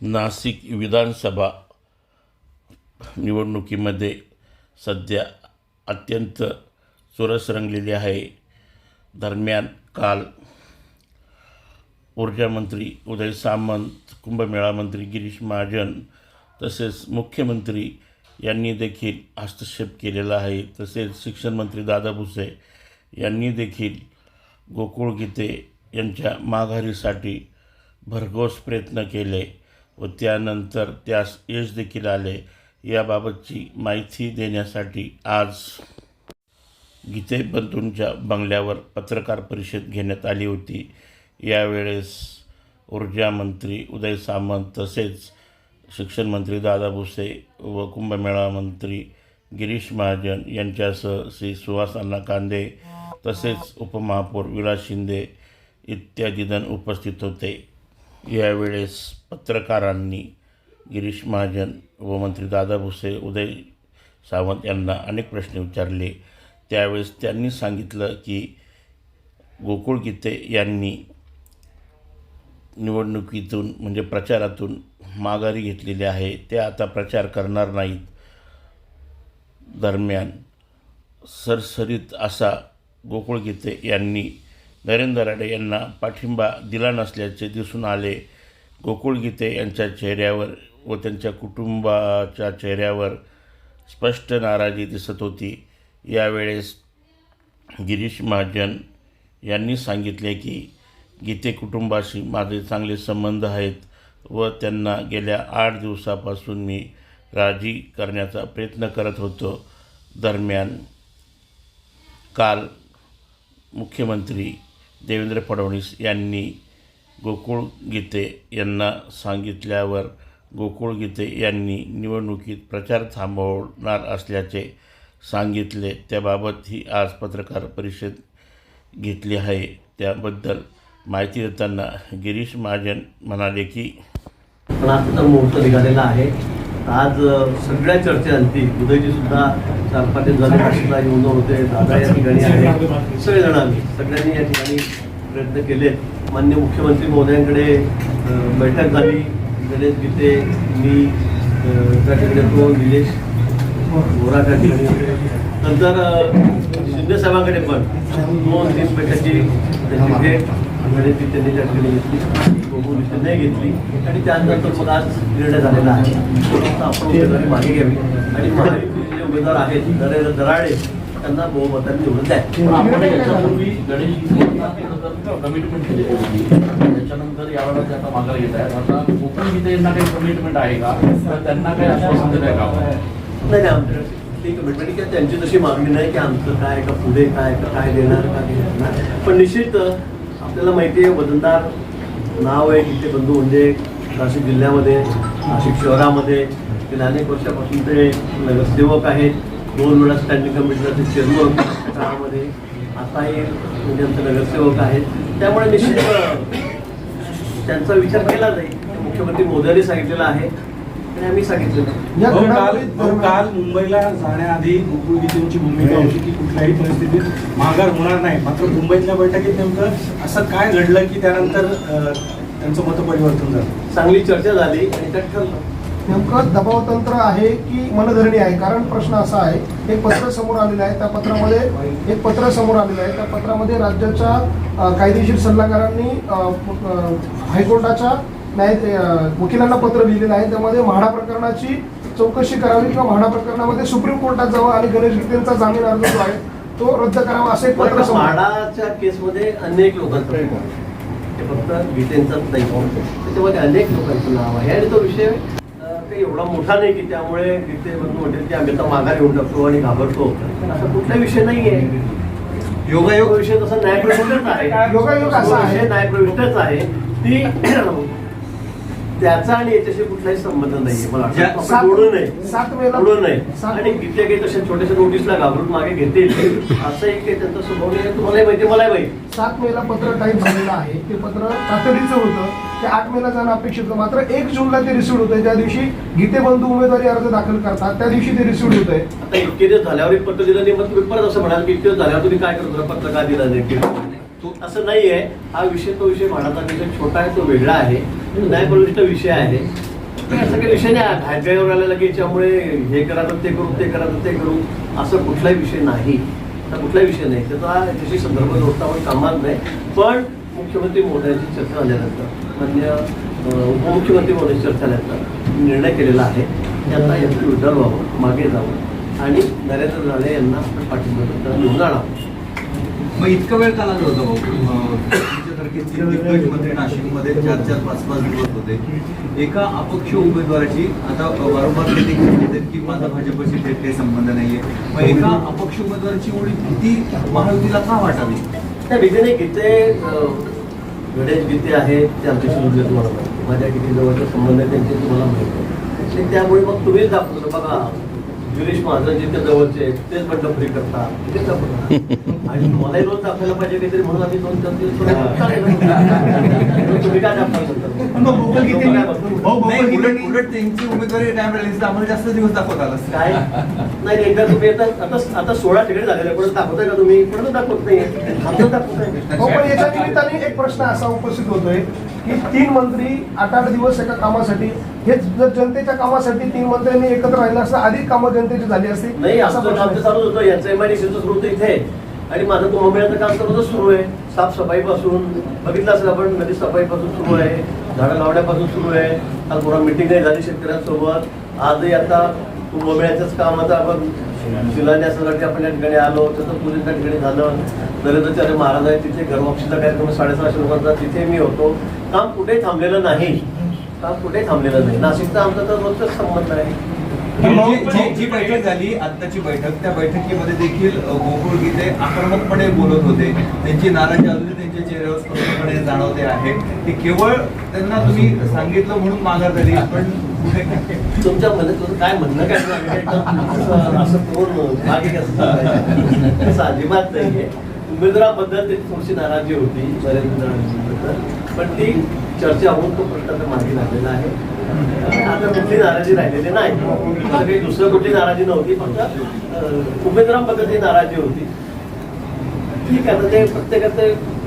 नाशिक विधानसभा निवडणुकीमध्ये सध्या अत्यंत चुरस रंगलेली आहे. दरम्यान काल ऊर्जा मंत्री उदय सामंत, कुंभमेळा मंत्री गिरीश महाजन तसेच मुख्यमंत्री यांनी देखील हस्तक्षेप केलेला आहे. तसेच शिक्षण मंत्री दादा भुसे यांनी देखील गोकुळ गीते यांच्या माघारीसाठी भरघोस प्रयत्न केले व त्यानंतर त्यास यश देखील आले. याबाबतची माहिती देण्यासाठी आज गीते बंधूंच्या बंगल्यावर पत्रकार परिषद घेण्यात आली होती. यावेळेस ऊर्जा मंत्री उदय सामंत तसेच शिक्षण मंत्री दादा भुसे व कुंभमेळा मंत्री गिरीश महाजन यांच्यासह श्री सुहास अण्णा कांदे तसेच उपमहापौर विलास शिंदे इत्यादी जण उपस्थित होते. यावेळेस पत्रकारांनी गिरीश महाजन व मंत्री दादा भुसे उदय सावंत यांना अनेक प्रश्न विचारले. त्यावेळेस त्यांनी सांगितलं की गोकुळ गीते यांनी निवडणुकीतून म्हणजे प्रचारातून माघारी घेतलेली आहे, ते आता प्रचार करणार नाहीत. दरम्यान सरसरीत असा गोकुळ गीते यांनी नरेंद्र राणे यांना पाठिंबा दिला नसल्याचे दिसून आले. गोकुळ गीते यांच्या चेहऱ्यावर व त्यांच्या कुटुंबाच्या चेहऱ्यावर स्पष्ट नाराजी दिसत होती. यावेळेस गिरीश महाजन यांनी सांगितले की गीते कुटुंबाशी माझे चांगले संबंध आहेत व त्यांना गेल्या 8 दिवसापासून मी राजी करण्याचा प्रयत्न करत होतो. दरम्यान काल मुख्यमंत्री देवेंद्र फडणवीस यांनी गोकुळ गीते यांना सांगितल्यावर गोकुळ गीते यांनी निवडणुकीत प्रचार थांबवणार असल्याचे सांगितले. त्याबाबत ही आज पत्रकार परिषद घेतली आहे. त्याबद्दल माहिती देताना गिरीश महाजन म्हणाले की आता मुहूर्त निघालेला आहे. आज सगळ्या चर्चा झाली. उदयची सुद्धा 4-5 दिवस झाले नाशिकला येऊन होते. दादा या ठिकाणी आहे. सगळेजण आम्ही सगळ्यांनी या ठिकाणी प्रयत्न केले. माननीय मुख्यमंत्री महोदयांकडे बैठक झाली. गणेश गीते, मी त्या ठिकाणी तो निलेश गोरा त्या ठिकाणी, नंतर शिंदे साहेबांकडे पण 2-3 बैठकी त्यांची भेट गणेश त्यांनी त्या ठिकाणी घेतली, गोकुळ नाही घेतली आणि त्यानंतर मग आज निर्णय झालेला आहे. आपण उमेदवारी मागे घ्यावी आणि महायुतीचे जे उमेदवार आहेत नरेंद्र दराडे त्यांना बहुमताने निवडून द्या. आपण याच्यापूर्वी गणेश कमिटमेंट केली होती, त्याच्यानंतर यावेळेला ते आता माघार घेत आहेत. आता कोकण गीते यांना काही कमिटमेंट आहे का, तर त्यांना काही आश्वासन दिलं आहे का? नाही आमच्याकडे ती कमिटमेंट किंवा त्यांची तशी मागणी नाही की आमचं काय का पुढे काय का काय देणार का देणार. पण निश्चित आपल्याला माहिती आहे वजनदार नाव आहे गीते बंधू. म्हणजे नाशिक जिल्ह्यामध्ये नाशिक शहरामध्ये गेल्या अनेक वर्षापासून ते नगरसेवक आहेत. 2 वेळा स्टँडिंग कमिटीचे चेअरमन त्या काळामध्ये, आताही म्हणजे आमचे नगरसेवक आहेत. त्यामुळे निश्चित त्यांचा विचार केला जाईल. मुख्यमंत्री मोदयांनी सांगितलेला आहे आणि आम्ही सांगितलेलं. काल मुंबईला जाण्याआधी गोकुळ गीतेंची भूमिका होती की कुठल्याही परिस्थितीत माघार होणार नाही. मात्र मुंबईतल्या बैठकीत नेमकं असं काय घडलं की त्यानंतर त्यांचं मतपरिवर्तन झालं? चांगली चर्चा झाली आणि त्यात ठरलं. नेमकं दबावतंत्र आहे की मनधरणी आहे? कारण प्रश्न असा आहे, एक पत्र समोर आलेलं आहे. त्या पत्रामध्ये राज्याच्या कायदेशीर सल्लागारांनी हायकोर्टाच्या वकिलांना पत्र लिहिलेलं आहे. त्यामध्ये म्हाडा प्रकरणाची चौकशी करावी किंवा म्हाडा प्रकरणामध्ये सुप्रीम कोर्टात जावं आणि गणेश गीतेंचा जामीन अर्ज जो आहे तो रद्द करावा असं एक पत्र. म्हाडाच्या केसमध्ये अनेक लोकांचं ते फक्त गीतेंचंच नाही, त्याच्यामध्ये अनेक लोकांचं नाव आहे आणि तो विषय काही एवढा मोठा नाही की त्यामुळे गीते बंधू म्हणतील की आम्ही आता माघार येऊन टाकतो आणि घाबरतो. असा कुठला विषय नाही आहे. योगायोग विषय तसा न्यायप्रविष्टच आहे. योगायोग असा विषय न्यायप्रविष्टच आहे. ती त्याचा आणि याच्याशी कुठलाही संबंध नाहीये. मला नाही आणि गीते काही तशा छोट्याशा नोटीसला घाबरून मागे घेतील असं एक त्यांचा स्वभाव नाही. तुम्हालाही माहिती, मलाही माहिती. 7 मेला पत्र टाईप झालेलं आहे. ते पत्र तातडीचं होतं, ते 8 मेला जाणं अपेक्षित होतं. मात्र 1 जूनला ते रिसिव्ह होतंय. ज्या दिवशी गीते बंधू उमेदवारी अर्ज दाखल करतात त्या दिवशी ते रिसिव्ह होतंय. आता इतके दिवस झाल्यावर एक पत्र दिलं नाही, मग तुम्ही परत असं म्हणाल की इतके दिवस झाल्यावर तुम्ही काय करतो, पत्र का दिलं नाही? असं नाहीये. हा विषय तो विषय म्हाडाचा विषय छोटा आहे, तो वेगळा आहे, न्यायप्रविष्ट विषय आहे. असं काही विषय नाही. घायघाईवर आलेला की याच्यामुळे हे करा तर ते करू, ते करा तर ते करू, असं कुठलाही विषय नाही. तर कुठलाही विषय नाही, त्याचा याच्याशी संदर्भ जोडता आपण कामात नाही. पण मुख्यमंत्री महोदयांची चर्चा झाल्यानंतर, मान्य उपमुख्यमंत्री महोदयांची चर्चा झाल्यानंतर निर्णय केलेला आहे की आता याचं विड्रॉल व्हावं, मागे जावं आणि नरेंद्र राणे यांना आपण पाठिंबा घेऊन आणावं. मग इतका वेळ का लागला होता भाऊ? तुमच्यासारखे तीन दिग्गज मंत्री नाशिकमध्ये 4-5 दिवस होते. एका अपक्ष उमेदवाराची आता वारंवार ते देखील की माझा भाजपशी थेट काही संबंध नाहीये, मग एका अपक्ष उमेदवाराची एवढी भीती महायुतीला का वाटावी? त्या भीतीने गीते गणेश गीते आहेत ते आमच्याशी जुळले, तुम्हाला माहिती. माझ्या किती जवळचे संबंध आहे त्यांचे तुम्हाला माहिती आहे. आणि त्यामुळे मग तुम्हीच दाखवलं बघा, गिरीश महाजन जिथे जवळचे आहेत तेच बंडखोरी करतात, तिथेच दाखवतात. आणि मलाही रोज दाखवायला पाहिजे काहीतरी, म्हणून आम्ही 2-4 दिवस तुम्ही काय नाही, उलट त्यांची उमेदवारी टाइम राहिली आम्हाला जास्त दिवस दाखवत आला काय नाही. एकदा तुम्ही आता 16 ठिकाणी झालेले, परत दाखवताय का तुम्ही? परत दाखवत नाही, आमचं दाखवताय. हो, पण याच्या निमित्ताने एक प्रश्न असा उपस्थित होतोय की 3 मंत्री 8-8 दिवस एका कामासाठी, हे जर जनतेच्या कामासाठी 3 मंत्र्यांनी एकत्र राहिलं असतं, अधिक कामं जनतेची झाली असती. नाही, असा आमचं प्रश्न काम तर आहे. चालूच होतं. यांचं MIDCचं सुरू होतं इथे, आणि माझं कुंभमेळ्याचं काम तर रोजच सुरू आहे. साफसफाईपासून बघितलं असेल आपण, नदी सफाईपासून सुरू आहे, झाडं लावण्यापासून सुरू आहे. काल पुन्हा मिटिंगही झाली शेतकऱ्यांसोबत. आजही आता कुंभमेळ्याचंच काम, आता आपण शिलान्यासासाठी आपण या ठिकाणी आलो, त्याचं पूजन त्या ठिकाणी झालं. नरेंद्राचार्य महाराज आहे तिथे, घरवापशीचा कार्यक्रम 650 लोकांचा, तिथे मी होतो. काम कुठेही थांबलेलं नाही, काम कुठेही थांबलेलं नाही. नाशिकचा आमचा तर रोजचाच संबंध आहे. जी बैठक झाली आत्ताची बैठक, त्या बैठकीमध्ये देखील गोकुळ गीते आक्रमकपणे बोलत होते. त्यांची नाराजी अजूनही त्यांच्या चेहऱ्यावर स्पष्टपणे जाणवते आहे की केवळ त्यांना तुम्ही सांगितलं म्हणून माघार झाली, पण तुमच्या तुझं काय म्हणणं काय असं कोण मागे असं अजिबात नाहीये. उमेदवाराबद्दल त्याची थोडीशी नाराजी होती नरेंद्र, पण ती चर्चा होऊन तो प्रश्न आता मागे लागलेला आहे. आता कुठली नाराजी राहिलेली नाही, काही दुसरं कुठली नाराजी नव्हती, फक्त उमेदवारांबद्दल ती नाराजी होती. ठीक आहे, आता ते प्रत्येकाचं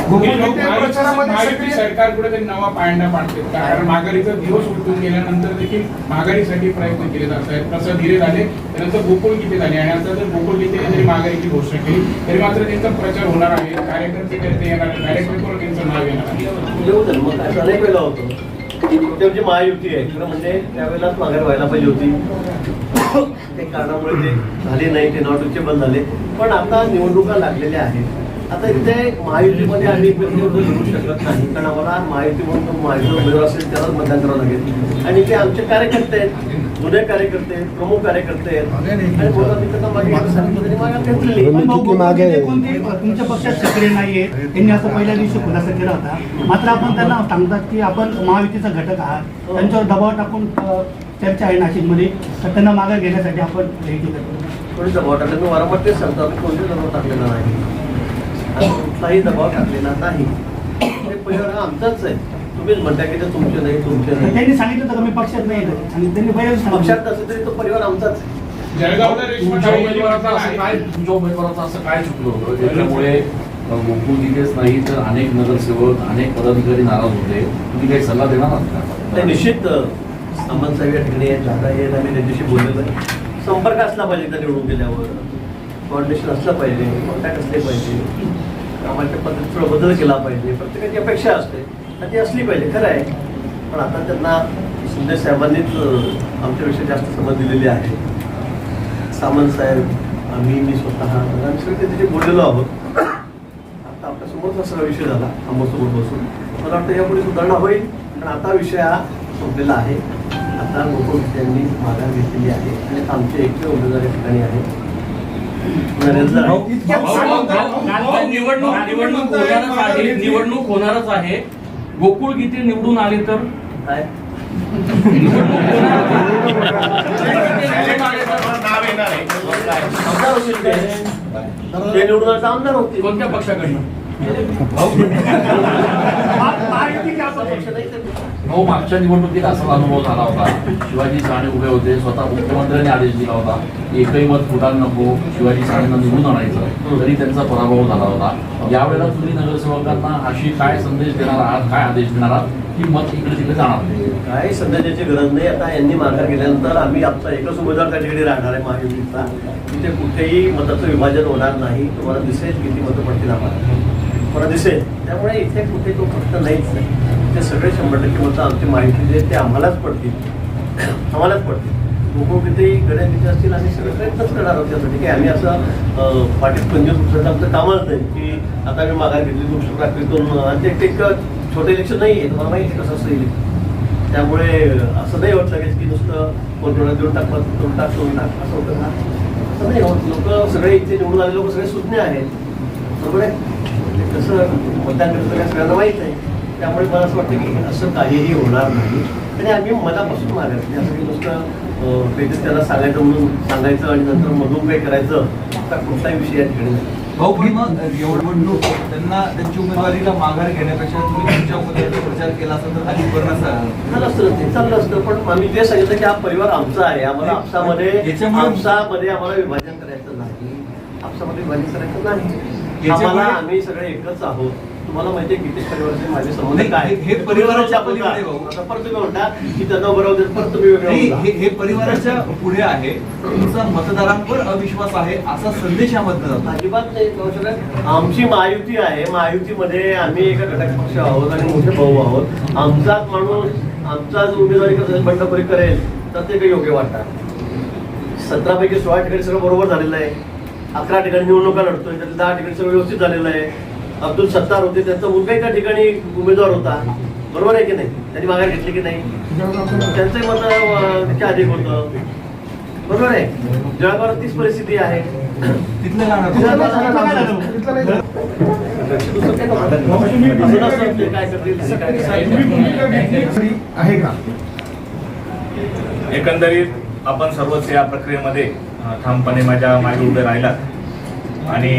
महायुती सरकार कुठेतरी नवा पायंडा पाडते, कारण महागाईचा दिवस उलटून गेल्यानंतर देखील महागाईसाठी प्रयत्न केले जात आहेत. कसं धीरे झाले, त्यानंतर गोकुळ गीते झाले, आणि आता जर गोकुळ गीते जरी महागाईची घोषणा केली तरी मात्र त्यांचा प्रचार होणार आहे, कार्यकर्ते करते येणार, कार्यकर्त्यावर त्यांचं नाव येणार आहे. येऊ दे, मग काय अनेक वेळेला होतं. तेवढी महायुती आहे खरं म्हणजे त्यावेळेलाच माघार व्हायला पाहिजे होती. ते कारणामुळे ते झाले नाही, ते नॉट रिचेबल झाले. पण आता निवडणुका लागलेल्या आहेत. आता इथे महायुतीमध्ये आम्ही प्रतिनिधित्व घेऊ शकत नाही, कारण आम्हाला महायुती म्हणून तो महायुतीचा उमेदवार असेल त्यालाच मतदान करावं लागेल. आणि ते आमचे कार्यकर्ते आहेत, जुने कार्यकर्ते आहेत, प्रमुख कार्यकर्ते आहेत, आणि बोला मी त्यांना मागे सांगितलं तरी मागे घेतलेली. तुमच्या पक्षात सक्रिय नाहीये, त्यांनी असं पहिल्या दिवशी खुलासा केला होता. मात्र आपण त्यांना सांगतात की आपण महायुतीचा घटक आहात, त्यांच्यावर दबाव टाकून चर्चा आहे नाशिकमध्ये, तर त्यांना मागे घेण्यासाठी आपण हे केलं. थोडी दबाव टाकले, मी वारंवार तेच सांगतो, आम्ही कोणते दबाव टाकलेला नाही, आणि कुठलाही दबाव टाकलेला नाही. ते परिवार आमचाच आहे. तुम्हीच म्हणता की ते तुमचे नाही, तुमचे नाही. त्यांनी सांगितलं होतं की मी पक्षात नाही येत, आणि त्यांनी पहिल्या पक्षात असेल तरी तो परिवार आमचाच आहे. जळगावला रेशमा तुमच्या ताई उमेदवाराचं असं काय, तुमच्या उमेदवाराचं असं काय चुकलं होतं ज्याच्यामुळे गोकुळ गीतेच नाही तर अनेक नगरसेवक, अनेक पदाधिकारी नाराज होते? तुम्ही काही सल्ला देणार आहात का? नाही, निश्चित सामंत साहेब या ठिकाणी जाता येईल, आम्ही त्यांच्याशी बोललेलो आहे. संपर्क असला पाहिजे त्या निवडून गेल्यावर, कॉर्डिनेशन असलं पाहिजे, कॉन्टॅक्ट असले पाहिजे, कामाच्या पद्धतीत थोडा बदल केला पाहिजे. प्रत्येकाची अपेक्षा असते आणि ती असली पाहिजे, खरं आहे. पण आता त्यांना शिंदे साहेबांनीच आमच्याविषयी जास्त समज दिलेली आहे. सामंत साहेब, आम्ही, मी स्वतः, आम्ही सगळे त्याच्याशी बोललेलो आहोत. आता आपल्यासमोरचा सगळा विषय झाला आमच्यासमोर बसून. मला वाटतं यापुढे सुधारणा होईल, पण आता विषय हा संपलेला आहे. आता गोकुळ त्यांनी माघार घेतलेली आहे, आणि आमचे एकटे उमेदवार या ठिकाणी आहे. निवडणूक होणारच आहे. गोकुळ गीते निवडून आले तर काय आमदार होतील ते निवडून आले तर आमदार होतील. कोणत्या पक्षाकडनं? भाऊ, मागच्या निवडणुकीत असा अनुभव झाला होता, शिवाजी साने उभे होते, स्वतः मुख्यमंत्र्यांनी आदेश दिला होता एकही मत फुटायला नको, शिवाजी सानेंना निवडून आणायचं, तरी त्यांचा पराभव झाला होता. यावेळेला तुम्ही नगरसेवकांना अशी काय संदेश देणार आहात, काय आदेश देणार आहात? की मत इकडे तिकडे जाणार नाही? काय सध्याची गरज नाही. आता यांनी माघार केल्यानंतर आम्ही आमचा एकच उमेदवार त्या ठिकाणी राहणार आहे महायुतीचा. तिथे कुठेही मताचं विभाजन होणार नाही. तुम्हाला दिसेल किती मतं पडतील आम्हाला, तुम्हाला दिसेल. त्यामुळे इथे कुठे तो फक्त नाहीच नाही. ते सगळे 100% मतं आमचे महायुतीचे ते आम्हालाच पडतील. गोकुळ किती गड्या किती असतील आम्ही सगळे प्रयत्नच करणार आहोत त्यासाठी. की आम्ही असं पाठीत पंजूस उपसायचं आमचं कामच नाही की आता आम्ही माघार घेतली दुसऱ्या प्राकृतून. आणि ते एक छोटं इलेक्शन नाही आहे, तुम्हाला माहिती कसं असतं इलेक्शन. त्यामुळे असं नाही होत लगेच की नुसतं कोण देऊन टाक असं होतं ना, असं नाही होत. लोक सगळे इथे निवडून आले लोक सगळे सुज्ञ आहेत, बरोबर आहे. ते कसं मतदान करतं काय सगळ्यांना माहीत आहे. त्यामुळे मला असं वाटतं की असं काहीही होणार नाही. आणि आम्ही मनापासून मागायचं म्हणजे असं की नुसतं काहीतरी त्याला सांगायचं म्हणून सांगायचं आणि नंतर मधून काही करायचं असा कुठलाही विषय या ठिकाणी नाही. भाऊ पण मग निवडणूक त्यांना त्यांची उमेदवारीला माघार घेण्यापेक्षा तुम्ही तुमच्या उमेदवारीचा प्रचार केला असता तर अधिक बरं चाललं असतं ते चाललं असतं. पण आम्ही ते सांगितलं की हा परिवार आमचा आहे. आम्हाला आपसामध्ये आम्हाला विभाजन करायचं नाही. आपसामध्ये विभाजन करायचं नाही. आम्हाला आम्ही सगळे एकच आहोत. तुम्हाला माहिती आहे किती परिवाराचे माझे संबंध काय हे परिवाराच्या आता पलीकडे भाऊ. परत तुम्ही म्हणता की त्यांना बरोबर देत परत तुम्ही वेगळं नाही, बोलता. हे परिवाराच्या पुढे आहे. तुमचा मतदारांवर अविश्वास आहे असा संदेश यामधनं जातो. अजिबात नाही कौशल्य. आमची महायुती आहे. महायुतीमध्ये आम्ही एका घटक पक्ष आहोत आणि मोठे भाऊ आहोत. आमचाच माणूस आमचाच उमेदवारी करेल, बंडखोरी करेल तर ते काही योग्य वाटतात. 17 पैकी 16 ठिकाणी सगळं बरोबर झालेलं आहे. 11 ठिकाणी निवडणुका लढतोय, त्यातल्या 10 ठिकाणी सगळं व्यवस्थित झालेलं आहे. अब्दुल सत्तार होते, त्यांचा मुलगा एका ठिकाणी उमेदवार होता, बरोबर आहे की नाही. त्यांनी माघार घेतली की नाही. त्यांचंही मत त्याच्या अधिक होतं, बरोबर आहे. जळगावात तीच परिस्थिती आहे. तिथलं जाणार काय करतील आहे का? एकंदरीत आपण सर्वच या प्रक्रियेमध्ये ठामपणे माझ्या मागे उभे राहिलात आणि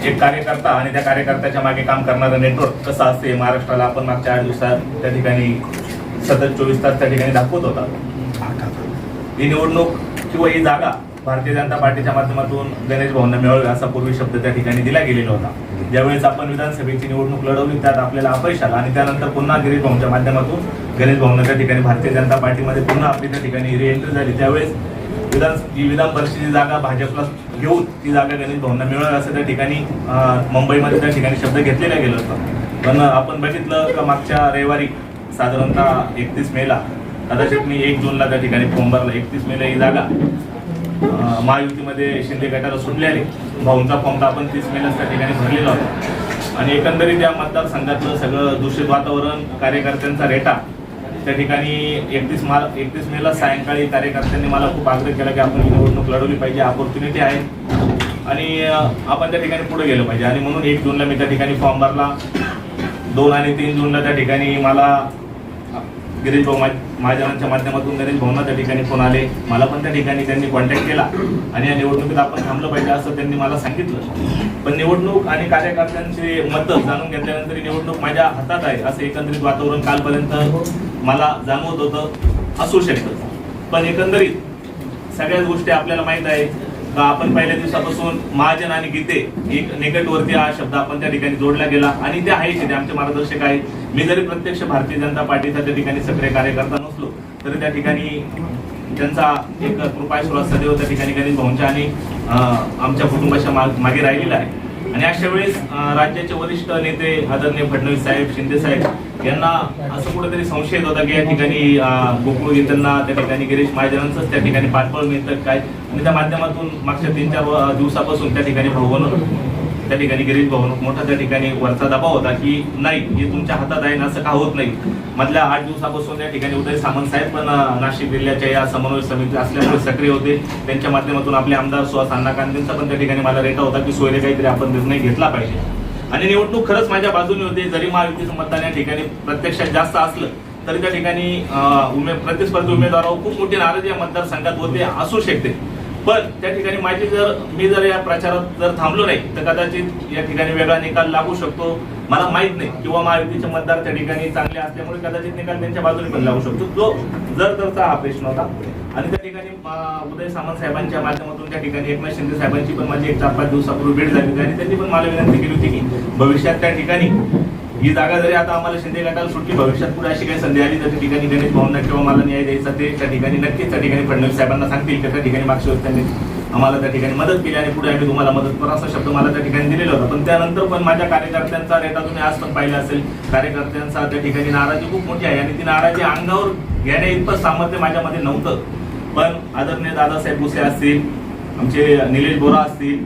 एक कार्यकर्ता आणि त्या कार्यकर्त्याच्या मागे काम करणारं नेटवर्क कसं असते महाराष्ट्राला आपण मागच्या 8 दिवसात त्या ठिकाणी सतत 24 तास त्या ठिकाणी दाखवत होता. ही निवडणूक किंवा ही जागा भारतीय जनता पार्टीच्या माध्यमातून गणेश भाऊंना मिळावी असा पूर्वी शब्द त्या ठिकाणी दिला गेलेला होता. ज्यावेळेस आपण विधानसभेची निवडणूक लढवली त्यात आपल्याला अपयश आला आणि त्यानंतर पुन्हा गिरीश भाऊंच्या माध्यमातून गणेश भाऊंना त्या ठिकाणी भारतीय जनता पार्टीमध्ये पुन्हा आपली त्या ठिकाणी रिएंट्री झाली. त्यावेळेस विधान परिषदेची जागा भाजपला घेऊन ती जागा गणेश भाऊंना मिळावी असं त्या ठिकाणी मुंबईमध्ये त्या ठिकाणी शब्द घेतलेला गेला होता. पण आपण बघितलं का मागच्या रविवारी साधारणतः 31 मेला कदाचित मी 1 जूनला त्या ठिकाणी फॉर्म भरला. 31 मेला ही जागा महायुतीमध्ये शिंदे गटाला सुटली आली. भाऊंचा फॉर्म तर आपण 30 मेलाच त्या ठिकाणी भरलेला होता. आणि एकंदरीत या मतदारसंघातलं सगळं दूषित वातावरण, कार्यकर्त्यांचा रेटा त्या ठिकाणी 31 मेला सायंकाळी कार्यकर्त्यांनी मला खूप आग्रह केला की आपण ही निवडणूक लढवली पाहिजे, अपॉर्च्युनिटी आहे आणि आपण त्या ठिकाणी पुढे गेलो पाहिजे. आणि म्हणून 1 जूनला मी त्या ठिकाणी फॉर्म भरला. 2 आणि 3 जूनला त्या ठिकाणी मला गिरीश भाऊ महाजनांच्या माध्यमातून गणेश भाऊंना त्या ठिकाणी फोन आले. मला पण त्या ठिकाणी त्यांनी कॉन्टॅक्ट केला आणि या निवडणुकीत आपण थांबलं पाहिजे असं त्यांनी मला सांगितलं. पण निवडणूक आणि कार्यकर्त्यांचे मतं जाणून घेतल्यानंतर निवडणूक माझ्या हातात आहे असं एकंदरीत वातावरण कालपर्यंत मला जाणवत होतं. असू शकतं पण एकंदरीत सगळ्याच गोष्टी आपल्याला माहीत आहे का आपण पहिल्या दिवसापासून महाजन आणि गीते एक निकटवर्ती हा शब्द आपण त्या ठिकाणी जोडला गेला आणि ते आहेच, ते आमचे मार्गदर्शक आहेत. मी जरी प्रत्यक्ष भारतीय जनता पार्टीचा त्या ठिकाणी सक्रिय कार्यकर्ता नसलो तरी त्या ठिकाणी त्यांचा एक कृपाविश्वास सदैव त्या ठिकाणी गणेश भाऊंच्या आणि आमच्या कुटुंबाच्या मागे राहिलेला आहे. आणि अशा वेळेस राज्याचे वरिष्ठ नेते आदरणीय फडणवीस साहेब, शिंदे साहेब यांना असं कुठेतरी संशय येत होता की या ठिकाणी गोकुळ गीतांना त्या ठिकाणी गिरीश महाजनांचंच त्या ठिकाणी पाठबळ मिळतं काय. आणि त्या माध्यमातून मागच्या 3-4 दिवसापासून त्या ठिकाणी त्या ठिकाणी गिरीश भाऊ मोठा त्या ठिकाणी वरचा दबाव होता की नाही हे तुमच्या हातात आहे ना, असं का होत नाही. मधल्या 8 दिवसापासून त्या ठिकाणी उदय सामंत साहेब पण नाशिक जिल्ह्याच्या या समन्वय समिती असल्यामुळे सक्रिय होते. त्यांच्या माध्यमातून आपले आमदार सुहास अण्णा कांदेंचा पण त्या ठिकाणी मला रेटा होता की सोयरे काहीतरी आपण निर्णय घेतला पाहिजे. आणि निवडणूक खरंच माझ्या बाजूने होते. जरी महायुतीचं मतदान या ठिकाणी प्रत्यक्षात जास्त असलं तरी त्या ठिकाणी प्रतिस्पर्धी उमेदवारावर खूप मोठी नाराजी या मतदारसंघात होते, असू शकते. पण त्या ठिकाणी मी जर या प्रचारात जर थांबलो नाही तर कदाचित या ठिकाणी वेगळा निकाल लागू शकतो, मला माहित नाही. किंवा महायुतीचे मतदार त्या ठिकाणी चांगले असल्यामुळे कदाचित निकाल त्यांच्या बाजूने पण लागू शकतो. जो जर हा प्रश्न होता. आणि त्या ठिकाणी उदय सामंत साहेबांच्या माध्यमातून त्या ठिकाणी एकनाथ शिंदे साहेबांची पण माझी 1-4-5 दिवसापूर्वी भेट झाली आणि त्यांनी पण मला विनंती केली होती की भविष्यात त्या ठिकाणी ही जागा जरी आता आम्हाला शिंदे गटाला सुटली, भविष्यात पुढे अशी काही संधी आली तर त्या ठिकाणी गणेश भाऊंना किंवा मला न्याय द्यायचा ते त्या ठिकाणी नक्कीच त्या ठिकाणी फडणवीस साहेबांना सांगतील की त्या ठिकाणी मागच्या वेळेस त्यांनी आम्हाला त्या ठिकाणी मदत केली आणि पुढे आम्ही तुम्हाला मदत करू असा शब्द मला त्या ठिकाणी दिलेला होता. पण त्यानंतर पण माझ्या कार्यकर्त्यांचा रेटा तुम्ही आज पण पाहिला असेल, कार्यकर्त्यांचा त्या ठिकाणी नाराजी खूप मोठी आहे आणि ती नाराजी अंगावर घेण्या इतकं सामर्थ्य माझ्यामध्ये नव्हतं. पण आदरणीय दादासाहेब भुसे असतील, आमचे निलेश बोरा असतील,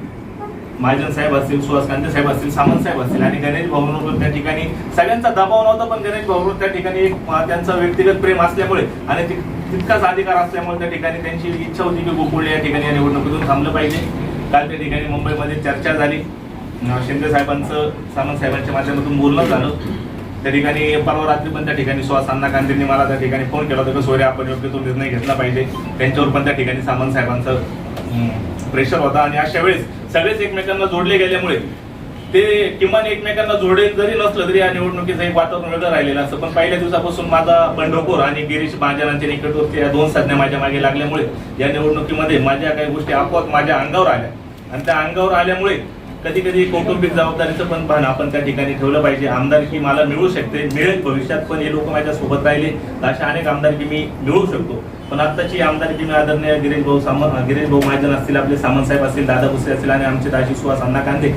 महाजन साहेब असतील, सुहास कांते साहेब असतील, सामंत साहेब असतील आणि गणेश भाऊंवर त्या ठिकाणी सगळ्यांचा दबाव नव्हता. पण गणेश भाऊंवर त्या ठिकाणी एक त्यांचं व्यक्तिगत प्रेम असल्यामुळे आणि तितकाच अधिकार असल्यामुळे त्या ठिकाणी त्यांची इच्छा होती की गोकुळे या ठिकाणी या निवडणुकीतून थांबलं पाहिजे. काल त्या ठिकाणी मुंबईमध्ये चर्चा झाली, शिंदे साहेबांचं सामंत साहेबांच्या माध्यमातून बोलणं झालं. त्या ठिकाणी परवा रात्री पण त्या ठिकाणी सुहास अण्णा कांतेंनी मला त्या ठिकाणी फोन केला होता की सोयरे आपण योग्य तो निर्णय घेतला पाहिजे. त्यांच्यावर पण त्या ठिकाणी सामंत साहेबांचं प्रेशर होता आणि अशा वेळेस सगळेच एकमेकांना जोडले गेल्यामुळे ते किमान एकमेकांना जोडे जरी नसलं तरी या निवडणुकीचं एक वातावरण वेगळं राहिलेलं असतं. पण पहिल्या दिवसापासून माझा बंडखोर आणि गिरीश महाजनांच्या निकटवर्ती या दोन संज्ञा माझ्या मागे लागल्यामुळे या निवडणुकीमध्ये माझ्या काही गोष्टी आपोआप माझ्या अंगावर आल्या आणि त्या अंगावर आल्यामुळे कधी कधी कौटुंबिक जबाबदारीचं पण भान आपण त्या ठिकाणी ठेवलं पाहिजे. आमदारकी मला मिळू शकते, मिळेल भविष्यात, पण हे लोक माझ्या सोबत राहिले तर अशा अनेक आमदारकी मी मिळवू शकतो. पण आत्ताची आमदारकी मी आदरणीय गिरीश भाऊ महाजन असतील, आपले सामंत साहेब असतील, दादा भुसे असतील आणि आमचे दाजी सुहास अण्णा कांते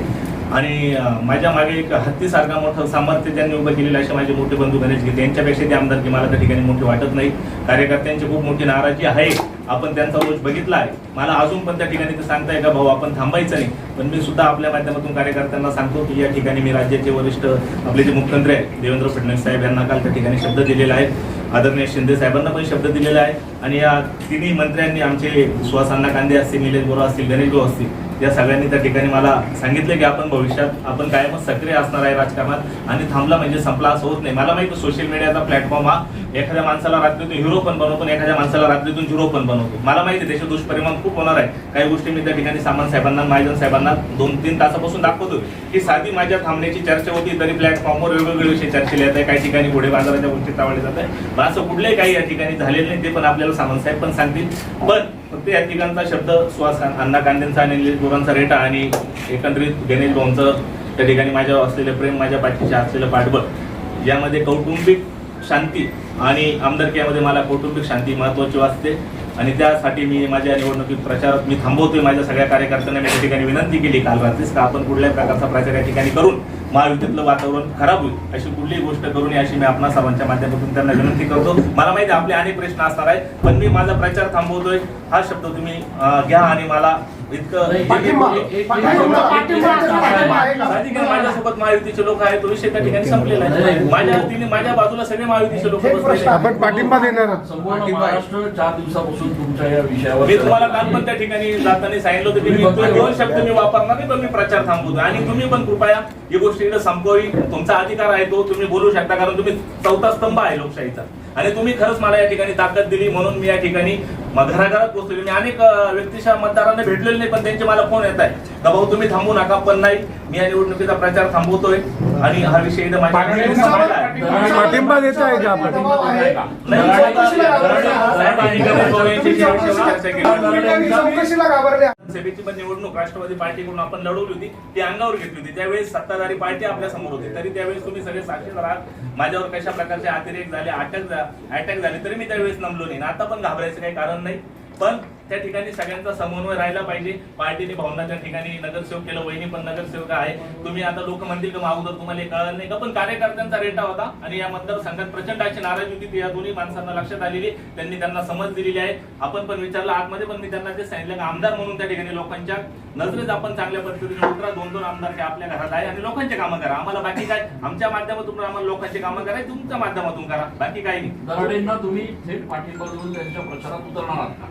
आणि माझ्या मागे एक हत्तीसारखा मोठं सामर्थ्य त्यांनी उभं केलेलं असे माझे मोठे बंधू गणेश गीते यांच्यापेक्षा ते आमदारकी मला त्या ठिकाणी मोठी वाटत नाही. कार्यकर्त्यांची खूप मोठी नाराजी आहे, आपण त्यांचा रोज बघितला आहे. मला अजून पण त्या ठिकाणी ते सांगताय का भाऊ आपण थांबायचं नाही. पण मी सुद्धा आपल्या माध्यमातून कार्यकर्त्यांना सांगतो की या ठिकाणी मी राज्याचे वरिष्ठ आपले जे मुख्यमंत्री आहेत देवेंद्र फडणवीस साहेब यांना काल त्या ठिकाणी शब्द दिलेला आहे, आदरणीय शिंदे साहेबांना पण शब्द दिलेला आहे आणि या तिन्ही मंत्र्यांनी आमचे सुहास अण्णा कांदे असतील, निलेश बोरा असतील, गणेश भाऊ असतील, या सगळ्यांनी त्या ठिकाणी मला सांगितले की आपण भविष्यात आपण कायमच सक्रिय असणार आहे राजकारणात आणि थांबला म्हणजे संपला असं होत नाही. मला माहिती सोशल मीडियाचा प्लॅटफॉर्म हा एखाद्या माणसाला रात्रीतून हिरो पण बनवतो आणि एखाद्या माणसाला रात्रीतून झिरो पण बनवतो. मला माहिती त्याचे दुष्परिणाम खूप होणार आहे. काही गोष्टी मी त्या ठिकाणी सामंत साहेबांना, महाजन साहेबांना 2-3 तासापासून दाखवतो की साधी माझ्या थांबण्याची चर्चा होती तरी प्लॅटफॉर्मवर वेगवेगळे विषय चर्चेला येत आहे. काही ठिकाणी घोडे बाजाराच्या गोष्टी टाळल्या जात आहे. पण असं कुठल्याही काही या ठिकाणी झालेलं नाही, ते पण आपल्याला सामंत साहेब पण सांगतील. पण फक्त या ठिकाणचा शब्द सुहास अण्णा कांदेंचा आणि निलेश बोरांचा रेटा आणि एकंदरीत गणेश भाऊंचं त्या ठिकाणी माझ्यावर असलेलं प्रेम, माझ्या पाठीचे असलेलं पाठबळ, यामध्ये कौटुंबिक शांती आणि आमदारकीमध्ये मला कौटुंबिक शांती महत्त्वाची वाटते आणि त्यासाठी मी माझ्या निवडणुकीत प्रचारात मी थांबवतोय. माझ्या सगळ्या कार्यकर्त्यांना मी त्या ठिकाणी विनंती केली काल रात्रीच का आपण कुठल्याही प्रकारचा प्रचार या ठिकाणी करून महायुतीतलं वातावरण खराब होईल अशी कुठलीही गोष्ट करू नये अशी मी आपणा सर्वांच्या माध्यमातून त्यांना विनंती करतो. मला माहिती आपले अनेक प्रश्न असणार आहे पण मी माझा प्रचार थांबवतोय हा शब्द तुम्ही घ्या आणि मला माझ्यासोबत महायुतीचे लोक आहेत तो विषय त्या ठिकाणी संपलेला आहे. माझ्या बाजूला सगळे महायुतीचे लोक आपण पाठिंबा देणार संपूर्ण महाराष्ट्र 4 दिवसापासून तुमच्या या विषयावर मी तुम्हाला काल पण त्या ठिकाणी जाताना सांगितलं होतं की मी 2 शब्द मी वापरणार नाही पण मी प्रचार थांबवतो आणि तुम्ही पण कृपया ही गोष्ट इकडे संपवावी. तुमचा अधिकार आहे तो, तुम्ही बोलू शकता कारण तुम्ही 4था स्तंभ आहे लोकशाहीचा आणि तुम्ही खरंच मला या ठिकाणी ताकद दिली म्हणून मी या ठिकाणी घराघरात पोहोचले. मी अनेक व्यक्तीच्या मतदारांना भेटलेले नाही पण त्यांचे मला फोन येत आहे का भाऊ तुम्ही थांबू नका. पण नाही, मी या निवडणुकीचा प्रचार थांबवतोय आणि हा विषय पाठिंबा देत आहे का चौकशीला घाबरल्या. सभेची पण निवडणूक राष्ट्रवादी पार्टीकडून आपण लढवली होती, ती अंगावर घेतली होती. त्यावेळेस सत्ताधारी पार्टी आपल्या समोर होती तरी त्यावेळेस तुम्ही सगळे साक्षीदार आहात. माझ्यावर कशा प्रकारचे अतिरेक झाले, अटॅक झाले तरी मी त्यावेळेस नमलो नाही. आता पण घाबरायचं काही कारण नाही. पण त्या ठिकाणी सगळ्यांचा समन्वय राहिला पाहिजे. पार्टीने भावनाच्या ठिकाणी नगरसेवक केलं, वहिनी पण नगरसेवक आहे. तुम्ही आता लोक म्हणतील का अगोदर तुम्हाला कळलं नाही का, पण कार्यकर्त्यांचा रेटा होता आणि या मतदारसंघात प्रचंड अशी नाराजी होती या दोन्ही माणसांना लक्षात आलेली. त्यांना समज दिलेली आहे. आपण पण विचारलं आतमध्ये पण मी त्यांना ते सांगितलं की आमदार म्हणून त्या ठिकाणी लोकांच्या नजरेत आपण चांगल्या पद्धतीने उतरा. 2-2 आमदार हे आपल्या घरात आहे आणि लोकांचे कामं करा. आम्हाला बाकी काय, आमच्या माध्यमातून आम्हाला लोकांचे कामं करायचे, तुमच्या माध्यमातून करा, बाकी काही नाही. दराडेंना तुम्ही थेट पाठिंबा देऊन त्यांच्या प्रचारात उतरणार आहात का?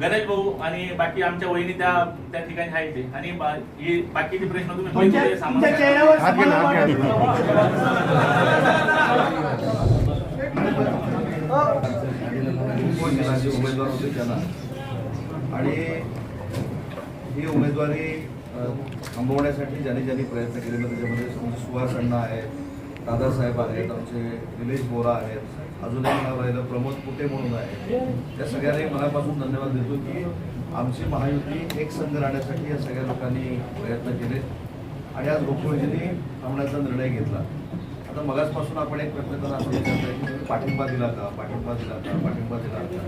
गणेश भाऊ आणि बाकी आमच्या वहिनी त्या ठिकाणी आहेत ते आणि बाकीचे प्रश्न तुम्ही तुमच्या चेहऱ्यावर उमेदवार होते त्यांना आणि ही उमेदवारी थांबवण्यासाठी ज्यांनी प्रयत्न केले त्याच्यामध्ये सुहास अण्णा आहेत, दादासाहेब आहेत, आमचे निलेश बोरा आहेत, अजून एक नाव राहिलं प्रमोद कुटे म्हणून आहे. त्या सगळ्यांनी मनापासून धन्यवाद देतो की आमची महायुती एक संघ राहण्यासाठी या सगळ्या लोकांनी प्रयत्न केले आणि आज गोकुळजींनी थांबण्याचा निर्णय घेतला. आता मगाचपासून आपण एक प्रयत्न करून असं विचारत आहे की तुम्ही पाठिंबा दिला का, पाठिंबा दिला का, पाठिंबा दिला का.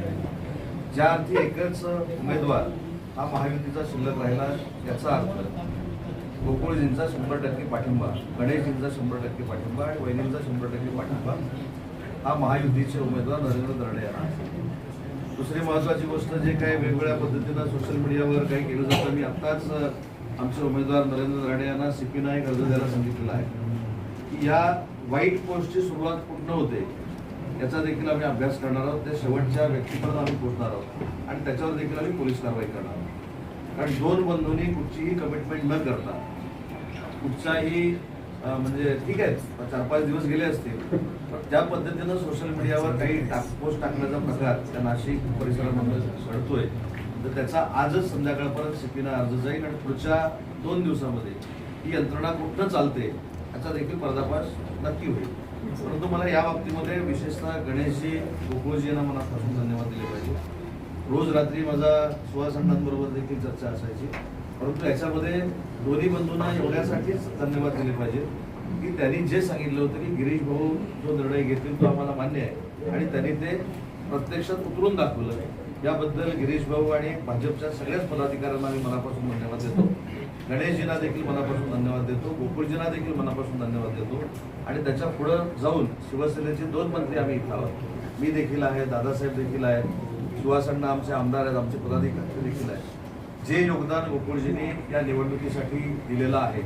ज्या अर्थी एकच उमेदवार हा महायुतीचा शिल्लक राहिला, याचा अर्थ गोकुळजींचा 100% पाठिंबा, गणेशजींचा 100% पाठिंबा आणि वहिनींचा 100% पाठिंबा हा महायुतीचे उमेदवार नरेंद्र दराडे यांना आहे. दुसरी महत्त्वाची गोष्ट, जे काही वेगवेगळ्या पद्धतीनं सोशल मीडियावर काही केलं जातं, मी आत्ताच आमचे उमेदवार नरेंद्र दराडे यांना CP एक अर्ज द्यायला सांगितलेला आहे की या वाईट पोस्टची सुरुवात कुठनं होते याचा देखील आम्ही अभ्यास करणार आहोत. त्या शेवटच्या व्यक्तीपर्यंत आम्ही पोहोचणार आहोत आणि त्याच्यावर देखील आम्ही पोलीस कारवाई करणार आहोत. कारण दोन बंधूंनी कुठचीही कमिटमेंट न करता कुठचाही म्हणजे ठीक आहे 4-5 दिवस गेले असतील, पण त्या पद्धतीनं सोशल मीडियावर काही पोस्ट टाकण्याचा प्रकार त्या नाशिक परिसरामध्ये घडतोय, तर त्याचा आजच संध्याकाळपर्यंत CP अर्ज जाईल आणि पुढच्या 2 दिवसामध्ये ही यंत्रणा कुठनं चालते याचा देखील पर्दाफाश नक्की होईल. परंतु मला या बाबतीमध्ये विशेषतः गणेशजी, गोकुळजी यांना मनापासून धन्यवाद दिले पाहिजे. रोज रात्री माझा सुहासांडांबरोबर देखील चर्चा असायची, परंतु याच्यामध्ये दोन्ही बंधूंना एवढ्यासाठीच धन्यवाद दिले पाहिजे की त्यांनी जे सांगितलं होतं की गिरीश भाऊ जो निर्णय घेतील तो आम्हाला मान्य आहे आणि त्यांनी ते प्रत्यक्षात उतरून दाखवलं. याबद्दल गिरीश भाऊ आणि भाजपच्या सगळ्याच पदाधिकाऱ्यांना मी मनापासून धन्यवाद देतो. गणेशजींना देखील मनापासून धन्यवाद देतो, गोकुळजींना देखील मनापासून धन्यवाद देतो. आणि त्याच्या पुढं जाऊन शिवसेनेचे 2 मंत्री आम्ही इथं आहोत, मी देखील आहे, दादासाहेब देखील आहेत, सुहासांना आमचे आमदार आहेत, आमचे पदाधिकारी देखील आहेत. जे योगदान गोकुळजींनी या निवडणुकीसाठी दिलेलं आहे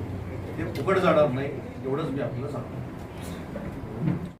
ते फुकट जाणार नाही, एवढंच मी आपल्याला सांगतो.